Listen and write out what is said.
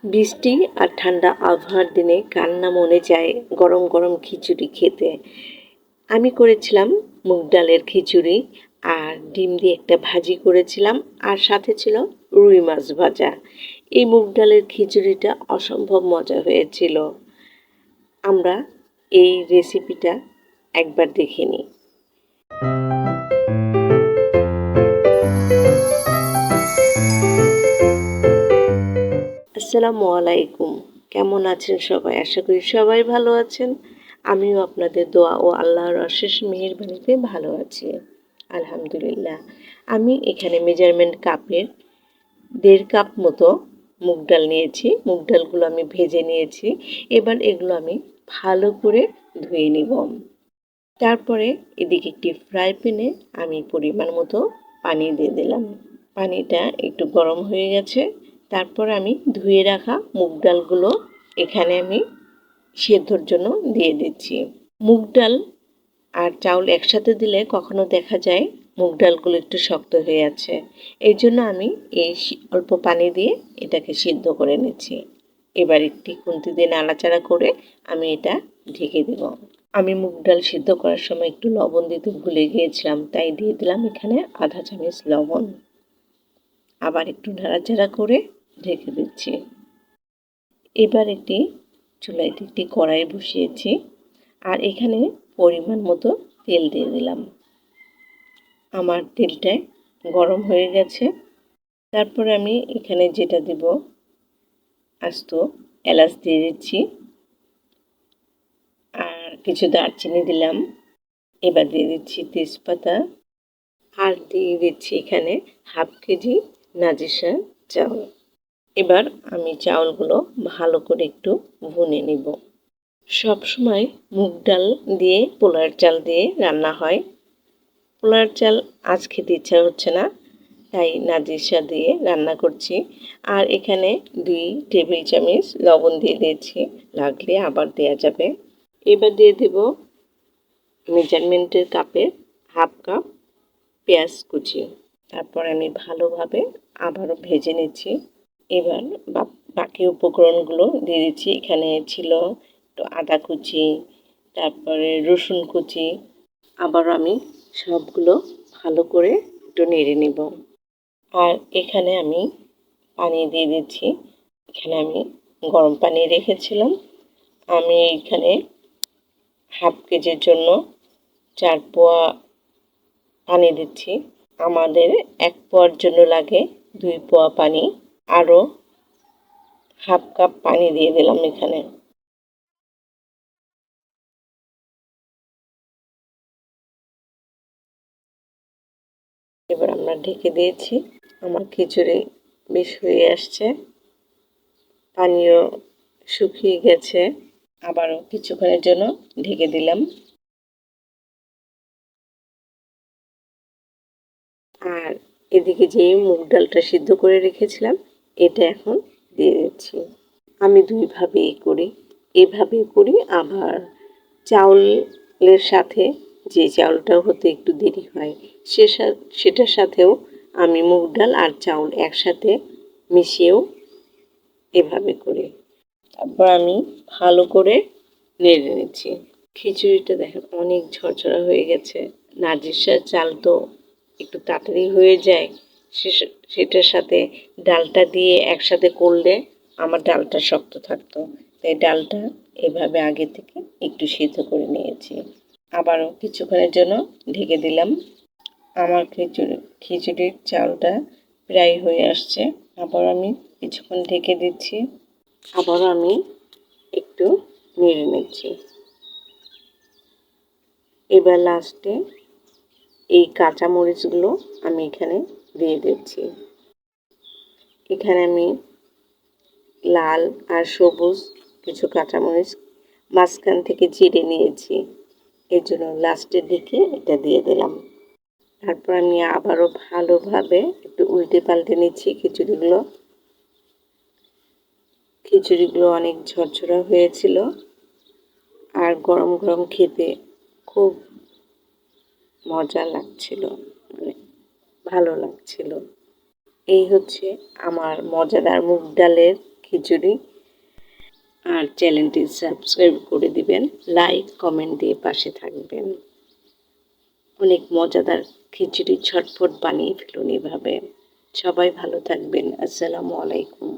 বৃষ্টি আর ঠান্ডা আবহাওয়ার দিনে কার না মনে চায় গরম গরম খিচুড়ি খেতে। আমি করেছিলাম মুগ ডালের খিচুড়ি আর ডিম দিয়ে একটা ভাজি করেছিলাম, আর সাথে ছিল রুই মাছ ভাজা। এই মুগ ডালের খিচুড়িটা অসম্ভব মজা হয়েছিল। আমরা এই রেসিপিটা একবার দেখে নিই। আসসালামু আলাইকুম। কেমন আছেন সবাই? আশা করি সবাই ভালো আছেন। আমিও আপনাদের দোয়া ও আল্লাহর অশেষ মেহেরবানিতে ভালো আছি, আলহামদুলিল্লাহ। আমি এখানে মেজারমেন্ট কাপের 1.5 কাপ মতো মুগ ডাল নিয়েছি। মুগ ডালগুলো আমি ভেজে নিয়েছি। এবার এগুলো আমি ভালো করে ধুয়ে নিব। তারপরে এদিকে একটি ফ্রাই প্যানে আমি পরিমাণ মতো পানি দিয়ে দিলাম। পানিটা একটু গরম হয়ে গেছে। তারপর আমি ধুয়ে রাখা মুগ ডালগুলো এখানে আমি সেদ্ধর জন্য দিয়ে দিচ্ছি। মুগ ডাল আর চাউল একসাথে দিলে কখনো দেখা যায় মুগ ডালগুলো একটু শক্ত হয়ে আছে। এই জন্য আমি এই অল্প পানি দিয়ে এটাকে সিদ্ধ করে নিচ্ছি। এবার একটি খুন্তি দিয়ে নাড়াচাড়া করে আমি এটা ঢেকে দেব। আমি মুগ ডাল সিদ্ধ করার সময় একটু লবণ দিতে ভুলে গিয়েছিলাম, তাই দিয়ে দিলাম এখানে আধা চামচ লবণ। আবার একটু নাড়াচাড়া করে ঢেকে দিচ্ছি। এবার চুলায় একটি কড়াই বসিয়েছি আর এখানে পরিমাণ মতো তেল দিয়ে দিলাম। আমার তেলটা গরম হয়ে গেছে। তারপর আমি এখানে যেটা দিব, আস্ত এলাচ দিয়ে দিচ্ছি আর কিছু দারচিনি দিলাম। এবার দিয়ে দিচ্ছি তেজপাতা আর দিয়ে দিচ্ছি এখানে 1/2 কেজি নাজিরশাহ চাউল। এবার আমি চাউলগুলো ভালো করে একটু ভুনে নিব। সবসময় মুগ ডাল দিয়ে পোলার চাল দিয়ে রান্না হয়। পোলার চাল আজ খেতে ইচ্ছা হচ্ছে না, তাই নাজিরশাহ দিয়ে রান্না করছি। আর এখানে 2 টেবিল চামচ লবণ দিয়ে দিয়েছি, লাগলে আবার দেওয়া যাবে। এবার দিয়ে দেব মেজারমেন্টের কাপে 1/2 কাপ পেঁয়াজ কুচি। তারপর আমি ভালোভাবে আবারও ভেজে নিচ্ছি। এবার বাকি উপকরণগুলো দিয়ে দিচ্ছি। এখানে ছিল একটু আদা কুচি, তারপরে রসুন কুচি। আবারও আমি সবগুলো ভালো করে একটু নেড়ে নেব। আর এখানে আমি পানি দিয়ে দিচ্ছি। এখানে আমি গরম পানি রেখেছিলাম। আমি এখানে 1/2 কেজির জন্য 4 পোয়া পানি দিচ্ছি। আমাদের 1 পোয়ার জন্য লাগে 2 পোয়া পানি। আরও 1/2 কাপ পানি দিয়ে দিলাম এখানে। এবার আমরা ঢেকে দিয়েছি। আমার খিচুড়ি বেশ হয়ে আসছে, পানিও শুকিয়ে গেছে। আবারও কিছুক্ষণের জন্য ঢেকে দিলাম। আর এদিকে যে মুগ ডালটা সিদ্ধ করে রেখেছিলাম এটা এখন দিয়ে দিচ্ছি। আমি 2 ভাবেই করি, এভাবে করি, আবার চাউলের সাথে যে চাউলটা হতে একটু দেরি হয় সেটার সাথেও আমি মুগ ডাল আর চাউল একসাথে মিশিয়েও এভাবে করি। তারপর আমি ভালো করে নেড়ে নিচ্ছি। খিচুড়িটা দেখেন অনেক ঝরঝরা হয়ে গেছে। নাজিরশাহ চাল তো একটু তাড়াতাড়ি হয়ে যায়। সেটার সাথে ডালটা দিয়ে একসাথে করলে আমার ডালটা শক্ত থাকতো, তাই ডালটা এভাবে আগে থেকে একটু সিদ্ধ করে নিয়েছি। আবারও কিছুক্ষণের জন্য ঢেকে দিলাম। আমার খিচুড়ির চালটা প্রায় হয়ে আসছে। আবার আমি কিছুক্ষণ ঢেকে দিচ্ছি। আবারও আমি একটু নেড়ে নিচ্ছি। এবার লাস্টে এই কাঁচা মরিচগুলো আমি এখানে দিয়ে দিচ্ছি। এখানে আমি লাল আর সবুজ কিছু কাঁচামরিচ মাঝখান থেকে চিড়ে নিয়েছি, এর জন্য লাস্টের দিকে এটা দিয়ে দিলাম। তারপর আমি আবারও ভালোভাবে একটু উল্টে পাল্টে নিচ্ছি খিচুড়িগুলো অনেক ঝরঝরা হয়েছিল আর গরম গরম খেতে খুব মজা লাগছিল, মানে ভালো লাগছিল। এই হচ্ছে আমার মজাদার মুগ ডালের খিচুড়ি। আর চ্যানেলটি সাবস্ক্রাইব করে দিবেন, লাইক কমেন্ট দিয়ে পাশে থাকবেন। অনেক মজাদার খিচুড়ি ঝটফট বানিয়ে ফেলুন এভাবে। সবাই ভালো থাকবেন। আসসালামু আলাইকুম।